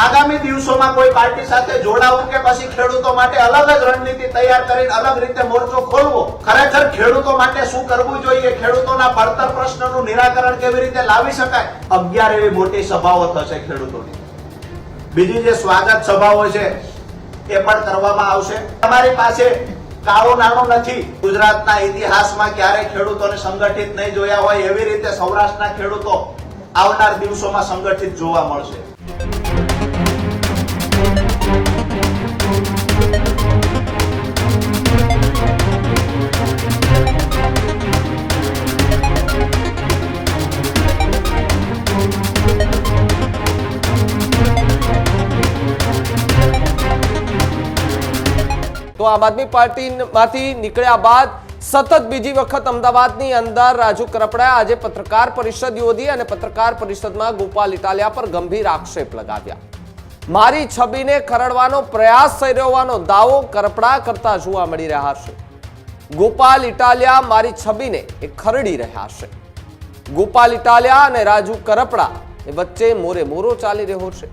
આગામી દિવસોમાં કોઈ પાર્ટી સાથે જોડાવું કે પછી ખેડૂતો માટે અલગ જ રણનીતિ તૈયાર કરીને અલગ રીતે મોરચો ખોલવો, ખરેખર ખેડૂતો માટે શું કરવું જોઈએ, ખેડૂતોના પડતર પ્રશ્નનું નિરાકરણ કેવી રીતે લાવી શકાય, 11 એવી મોટી સભાઓ થશે ખેડૂતોની. બીજી જે સ્વાગત સભાઓ છે એ પણ કરવામાં આવશે. તમારી પાસે કાળો નાણું નથી. ગુજરાતના ઇતિહાસમાં ક્યારે ખેડૂતોને સંગઠિત નહીં જોયા હોય એવી રીતે સૌરાષ્ટ્રના ખેડૂતો આવનાર દિવસોમાં સંગઠિત જોવા મળશે. તો આમ આદમી પાર્ટીમાંથી નીકળ્યા બાદ સતત બીજી વખત અમદાવાદની અંદર રાજુ કરપડાએ આજે પત્રકાર પરિષદ યોજી અને પત્રકાર પરિષદમાં ગોપાલ ઇટાલિયા પર ગંભીર આક્ષેપ લગાવ્યા. મારી છબીને ખરડવાનો પ્રયાસ થઈ રહ્યો હોવાનો દાવો કરપડા કરતા જોવા મળી રહ્યા છે. ગોપાલ ઇટાલિયા મારી છબીને ખરડી રહ્યા છે. ગોપાલ ઇટાલિયા અને રાજુ કરપડા વચ્ચે મોરે મોરો ચાલી રહ્યો છે.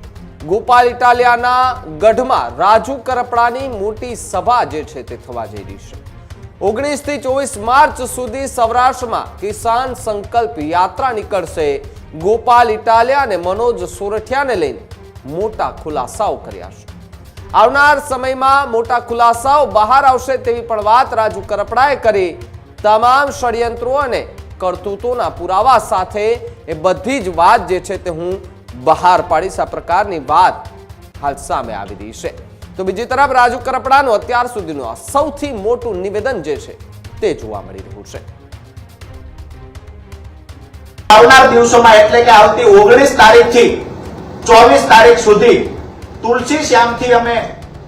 ગોપાલ ઇટાલિયાના ગઢમાં રાજુ કરપડાની મોટી સભા જે છે તે થવા જઈ રહી છે. 19 થી 24 માર્ચ સુધી સૌરાષ્ટ્રમાં કિસાન સંકલ્પ યાત્રા નીકળશે. ગોપાલ ઇટાલિયા અને મનોજ સોરઠિયાને લઈને મોટા ખુલાસાઓ કર્યા છે. આવનાર સમયમાં મોટા ખુલાસાઓ બહાર આવશે તેવી પણ વાત રાજુ કરપડાએ કરી. તમામ ષડયંત્રો અને કરતૂતોના પુરાવા સાથે એ બધી જ વાત જે છે તે હું બહાર પાડીશ, આ પ્રકારની વાત હાલ સામે આવી રહી છે. તો બીજી તરફ રાજુ કરપડાનું અત્યાર સુધીનું આ સૌથી મોટું નિવેદન જે છે તે જોવા મળી રહ્યું છે. આવનાર દિવસોમાં એટલે કે આવતી 19 તારીખથી 24 તારીખ સુધી તુલસી શ્યામથી અમે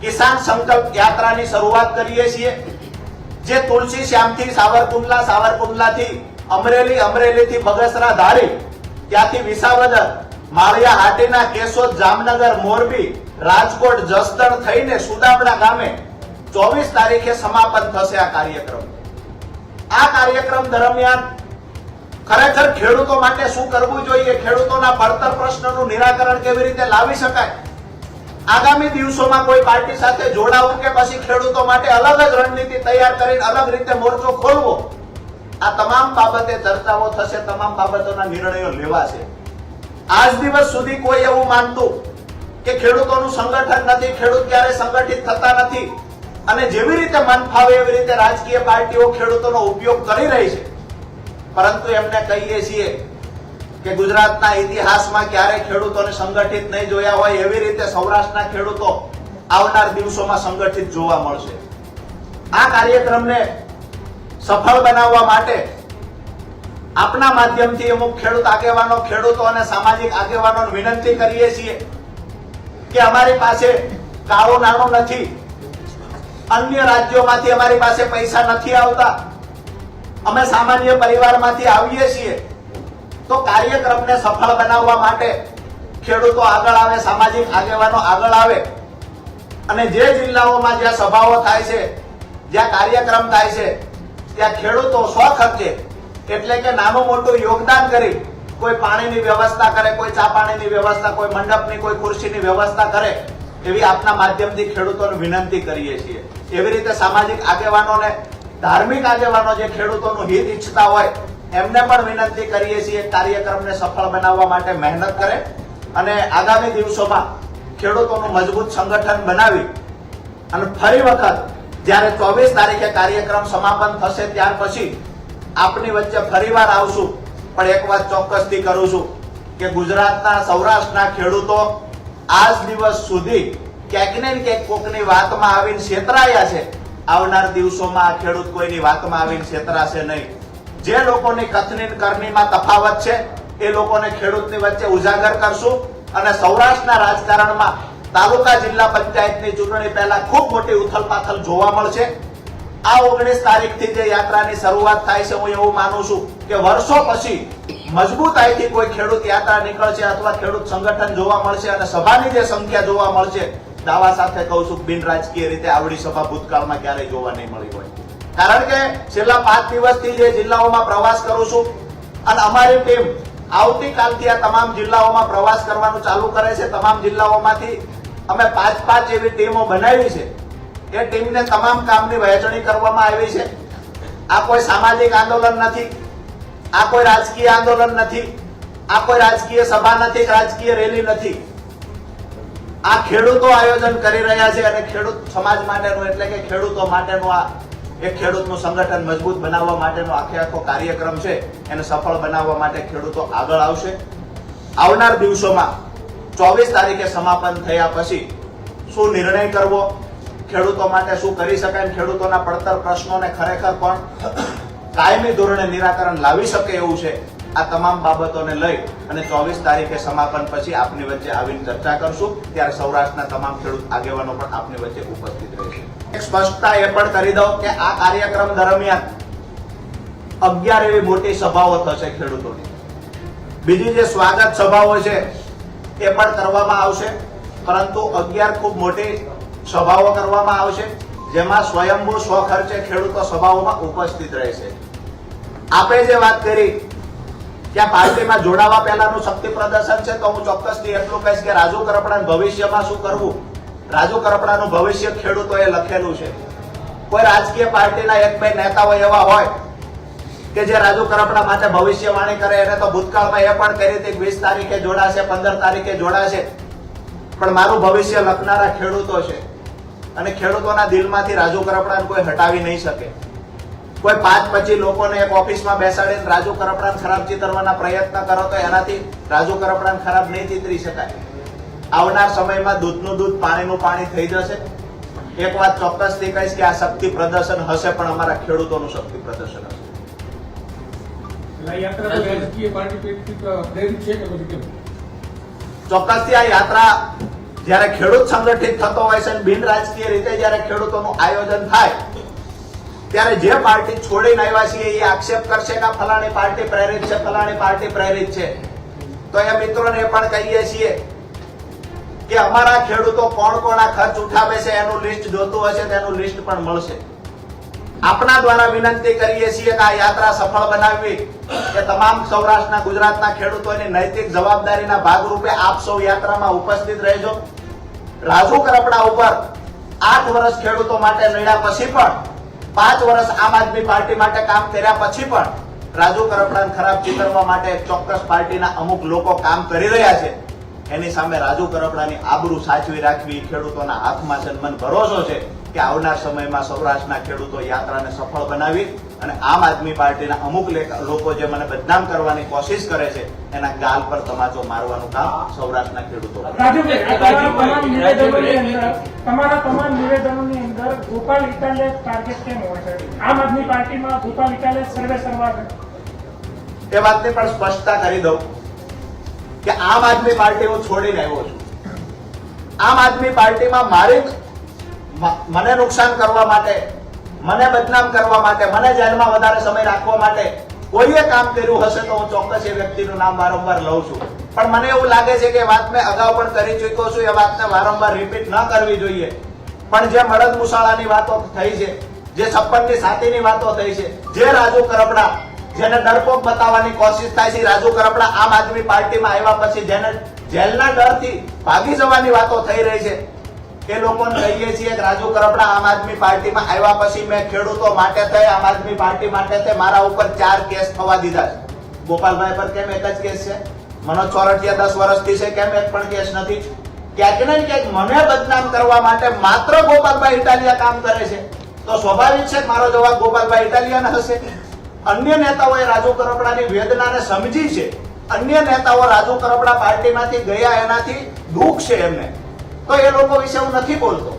કિસાન સંકલ્પ યાત્રાની શરૂઆત કરીએ છીએ. જે તુલસી શ્યામથી સાવરકુંડલા, સાવરકુંડલાથી અમરેલી, અમરેલીથી બગસરા, ધારી, ત્યાંથી વિસાવદર, માળિયા હાટીના, કેશોદ, જામનગર, મોરબી, રાજકોટ, જસદણ થઈને સુદામડા ગામે 24 તારીખે સમાપન થશે આ કાર્યક્રમ. આ કાર્યક્રમ દરમિયાન ખરેખર ખેડૂતો માટે શું કરવું જોઈએ, ખેડૂતોના પડતર પ્રશ્નનું નિરાકરણ કેવી રીતે લાવી શકાય, આગામી દિવસોમાં કોઈ પાર્ટી સાથે જોડાવું કે પછી ખેડૂતો માટે અલગ જ રણનીતિ તૈયાર કરીને અલગ રીતે મોરચો ખોલવો, આ તમામ બાબતે ચર્ચાઓ થશે, તમામ બાબતોના નિર્ણયો લેવાશે. આજ દિવસ સુધી કોઈ એવું માનતું કે ખેડૂતોનું સંગઠન નથી, ખેડૂત ક્યારે સંગઠિત થતા નથી અને જેવી રીતે મન ફાવે એવી રીતે રાજકીય પાર્ટીઓ ખેડૂતોનો ઉપયોગ કરી રહી છે. પરંતુ એમને કહીએ છીએ કે ગુજરાતના ઇતિહાસમાં ક્યારે ખેડૂતોને સંગઠિત નહીં જોયા હોય એવી રીતે સૌરાષ્ટ્રના ખેડૂતો આવનાર દિવસોમાં સંગઠિત જોવા મળશે. આ કાર્યક્રમને સફળ બનાવવા માટે આપના માધ્યમથી અમુક ખેડૂત આગેવાનો, ખેડૂતો અને સામાજિક આગેવાનોને વિનંતી કરીએ છીએ કે અમારી પાસે કાળો નાણું નથી, અન્ય રાજ્યોમાંથી અમારી પાસે પૈસા નથી આવતા, અમે સામાન્ય પરિવારમાંથી આવીએ છીએ. તો કાર્યક્રમને સફળ બનાવવા માટે ખેડૂતો આગળ આવે, સામાજિક આગેવાનો આગળ આવે અને જે જિલ્લાઓમાં જ્યાં સભાઓ થાય છે, જ્યાં કાર્યક્રમ થાય છે, ત્યાં ખેડૂતો સ્વખર્ચે એટલે કે નાનું મોટું યોગદાન કરી કોઈ પાણીની વ્યવસ્થા કરે, કોઈ ચા પાણીની વ્યવસ્થા, કોઈ મંડપની, કોઈ ખુરશીની વ્યવસ્થા કરે એવી આપના માધ્યમથી ખેડૂતોને વિનંતી કરીએ છીએ. એવી રીતે સામાજિક આગેવાનોને, ધાર્મિક આગેવાનો જે ખેડૂતોનું હિત ઈચ્છતા હોય એમને પણ વિનંતી કરીએ છીએ કાર્યક્રમને સફળ બનાવવા માટે મહેનત કરે અને આગામી દિવસોમાં ખેડૂતોનું મજબૂત સંગઠન બનાવી અને ફરી વખત જ્યારે 24 તારીખે કાર્યક્રમ સમાપન થશે ત્યાર પછી આપની વચ્ચે ફરીવાર આવશું. પણ એક વાત ચોક્કસથી કરું છું કે ગુજરાતના, સૌરાષ્ટ્રના ખેડૂતો આજ દિવસ સુધી ક્યાંક ને ક્યાંક કોકની વાતમાં આવીને છેતરાયા છે. આવનાર દિવસોમાં આ ખેડૂત કોઈની વાતમાં આવીને છેતરાશે નહીં. જે લોકોની કથની કરણીમાં તફાવત છે એ લોકોને ખેડૂતની વચ્ચે ઉજાગર કરશું અને સૌરાષ્ટ્રના રાજકારણમાં તાલુકા જિલ્લા પંચાયતની ચૂંટણી પહેલા ખૂબ મોટી ઉથલપાથલ જોવા મળશે. આ 19 તારીખથી જે યાત્રાની શરૂઆત થાય છે, હું એવું માનું છું કે વર્ષો પછી મજબૂતાઈથી કોઈ ખેડૂત યાત્રા નીકળશે અથવા ખેડૂત સંગઠન જોવા મળશે અને સભાની જે સંખ્યા જોવા મળશે, દાવા સાથે કહું છું બિન રાજકીય રીતે આવડી સભા ભૂતકાળમાં ક્યારેય જોવા નહીં મળી હોય. કારણ કે છેલ્લા 5 દિવસથી જે જિલ્લાઓમાં પ્રવાસ કરું છું અને અમારી ટીમ આવતીકાલથી આ તમામ જિલ્લાઓમાં પ્રવાસ કરવાનું ચાલુ કરે છે. તમામ જિલ્લાઓમાંથી અમે 5 એવી ટીમો બનાવી છે. એ ટીમને તમામ કામની વહેંચણી કરવામાં આવી છે. આ કોઈ સામાજિક આંદોલન નથી, આ કોઈ રાજકીય આંદોલન નથી, આ કોઈ રાજકીય સભા નથી, રાજકીય રેલી નથી. આ ખેડૂતો આયોજન કરી રહ્યા છે અને ખેડૂત સમાજ માટેનું એટલે કે ખેડૂતો માટેનું આ એક ખેડૂતનું સંગઠન મજબૂત બનાવવા માટેનો આખો કાર્યક્રમ છે. એને સફળ બનાવવા માટે ખેડૂતો આગળ આવશે. આવનાર દિવસોમાં 24 તારીખે સમાપન થયા પછી શું નિર્ણય કરવો, ખેડૂતો માટે શું કરી શકાય, ખેડૂતોના પડતર પ્રશ્નોને ખરેખર પણ કાયમી ધોરણે નિરાકરણ લાવી શકે એવું છે, આ તમામ બાબતોને લઈ અને 24 તારીખે સમાપન પછી આપની વચ્ચે આવીને ચર્ચા કરશું. ત્યારે સૌરાષ્ટ્રના તમામ ખેડૂત આગેવાનો પણ આપની વચ્ચે ઉપસ્થિત રહેશે. એક સ્પષ્ટતા એ પણ કરી દઉં કે આ કાર્યક્રમ દરમિયાન 11 એવી મોટી સભાઓ થશે ખેડૂતોની. બીજી જે સ્વાગત સભાઓ છે એ પણ કરવામાં આવશે, પરંતુ 11 ખૂબ મોટી સભાઓ કરવામાં આવશે, જેમાં સ્વયંભૂ સ્વખર્ચે ખેડૂતો સભાઓમાં ઉપસ્થિત રહેશે. આપે જે વાત કરી કે આ પાર્ટીમાં જોડાવા પહેલાનું શક્તિ પ્રદર્શન છે, તો હું ચોક્કસથી એટલું કહીશ કે રાજુ કરપડાનું ભવિષ્યમાં શું કરવું, રાજુ કરપડાનું ભવિષ્ય ખેડૂતોએ લખેલું છે. કોઈ રાજકીય પાર્ટીના 1-2 નેતાઓ એવા હોય કે જે રાજુ કરપડા માટે ભવિષ્યવાણી કરે, એને તો ભૂતકાળમાં એ પણ કરી હતી 20 તારીખે જોડાશે, 15 તારીખે જોડાશે, પણ મારું ભવિષ્ય લખનારા ખેડૂતો છે અને ખેડૂતોના દિલમાંથી રાજુ કરપડાને કોઈ હટાવી નહીં શકે. કોઈ 5-25 લોકોને એક ઓફિસમાં બેસાડીને રાજુ કરપડાને ખરાબ ચિતરવાના પ્રયત્ન કરો તો એનાથી રાજુ કરપડાને ખરાબ નહીં ચિતરી શકાય. આવનાર સમયમાં દૂધનું દૂધ પાણીનું પાણી થઈ જશે. એક વાત ચોક્કસથી કહીશ કે આ શક્તિ પ્રદર્શન હશે, પણ અમારા ખેડૂતોનું શક્તિ પ્રદર્શન હશે. ચોક્કસથી આ યાત્રા જ્યારે ખેડૂત સંગઠિત થતો હોય છે અને બિન રાજકીય રીતે જ્યારે ખેડૂતોનું આયોજન થાય ત્યારે જે પાર્ટી છોડીને આવ્યા છીએ એ આક્ષેપ કરશે કે ફલાણી પાર્ટી પ્રેરિત છે, ફલાણી પાર્ટી પ્રેરિત છે, તો એ મિત્રોને પણ કહીએ છીએ કે અમારા ખેડૂતો કોણ કોણ આ ખર્ચ ઉઠાવે છે એનું લિસ્ટ જોતું હશે તેનું લિસ્ટ પણ મળશે. આપના દ્વારા વિનંતી કરીએ છીએ કે આ યાત્રા સફળ બનાવવી કે તમામ સૌરાષ્ટ્રના ગુજરાતના ખેડૂતોની નૈતિક જવાબદારીના ભાગરૂપે આપ સૌ યાત્રામાં ઉપસ્થિત રહેજો. રાજુ કરપડા ઉપર 8 વર્ષ ખેડૂતો માટે લડ્યા પછી પણ 5 વર્ષ આમ આદમી પાર્ટી માટે કામ કર્યા પછી પણ રાજુ કરપડાને ખરાબ ચિતરવા માટે ચોક્કસ પાર્ટીના અમુક લોકો કામ કરી રહ્યા છે. એની સામે રાજુ કરપડાની આબરૂ સાચવી રાખવી ખેડૂતોના હાથમાં છે. મને ભરોસો છે કે આવનાર સમયમાં સૌરાષ્ટ્રના ખેડૂતો યાત્રાને સફળ બનાવી અને આમ આદમી પાર્ટીના અમુક લોકો જે મને બદનામ કરવાની કોશિશ કરે છે એના ગાલ પર તમાચો મારવાનું કામ સૌરાષ્ટ્રના ખેડૂતો તમારા તમામ નિવેદનોની અંદર ગોપાલ ઇટાલિયા ટાર્ગેટ કેમ હોય છે? આમ આદમી પાર્ટીમાં ગોપાલ ઇટાલિયા સર્વે સર્વા એ વાતની પણ સ્પષ્ટતા કરી દઉં કે આમ આદમી પાર્ટી હું છોડીને આવ્યો છું. આમ આદમી પાર્ટીમાં મને નુકસાન કરવા માટે, મને બદનામ કરવા માટે, મને જેલમાં વધારે સમય રાખવા માટે કોઈએ કામ કર્યું હશે તો હું ચોક્કસ એ વ્યક્તિનું નામ વારંવાર લઉં છું. પણ મને એવું લાગે છે કે વાત મેં અગાઉ પણ કરી ચૂક્યો છું, એ વાતને વારંવાર રિપીટ ન કરવી જોઈએ. પણ જે મળદ મુસાળાની વાતો થઈ છે, જે 56ની છાતીની વાતો થઈ છે, જે રાજુ કરપડા જેને ડરપોક બતાવવાની કોશિશ થાય છે, રાજુ કરપડા આમ આદમી પાર્ટીમાં આવ્યા પછી જેને જેલના ડરથી ભાગી જવાની વાતો થઈ રહી છે, એ લોકોને કહીએ છીએ કે રાજુ કરપડા આમ આદમી પાર્ટીમાં આવ્યા પછી મેં ખેડૂતો માટે થઈ, આમ આદમી પાર્ટી માટે થઈ, મારા ઉપર 4 કેસ થવા દીધા છે. ગોપાલભાઈ પર કેમ એક જ કેસ છે? મનોજ ચોરઠિયા 10 વર્ષથી છે, કેમ એક પણ કેસ નથી? ક્યાંક ને ક્યાંક મને બદનામ કરવા માટે માત્ર ગોપાલભાઈ ઇટાલિયા કામ કરે છે, તો સ્વાભાવિક છે મારો જવાબ ગોપાલભાઈ ઇટાલિયાને હશે. અન્ય નેતાઓએ રાજુ કરપડાની વેદનાને સમજી છે, અન્ય નેતાઓ રાજુ કરપડા પાર્ટીમાંથી ગયા એનાથી દુઃખ છે એમને, તો એ લોકો વિશે હું નથી બોલતો.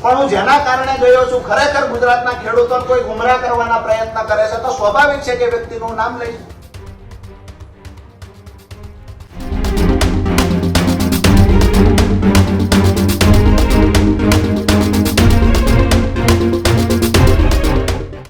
પણ હું જેના કારણે ગયો છું, ખરેખર ગુજરાતના ખેડૂતોને કોઈ ગુમરાહ કરવાના પ્રયત્ન કરે છે તો સ્વાભાવિક છે કે વ્યક્તિનું નામ લઈશ.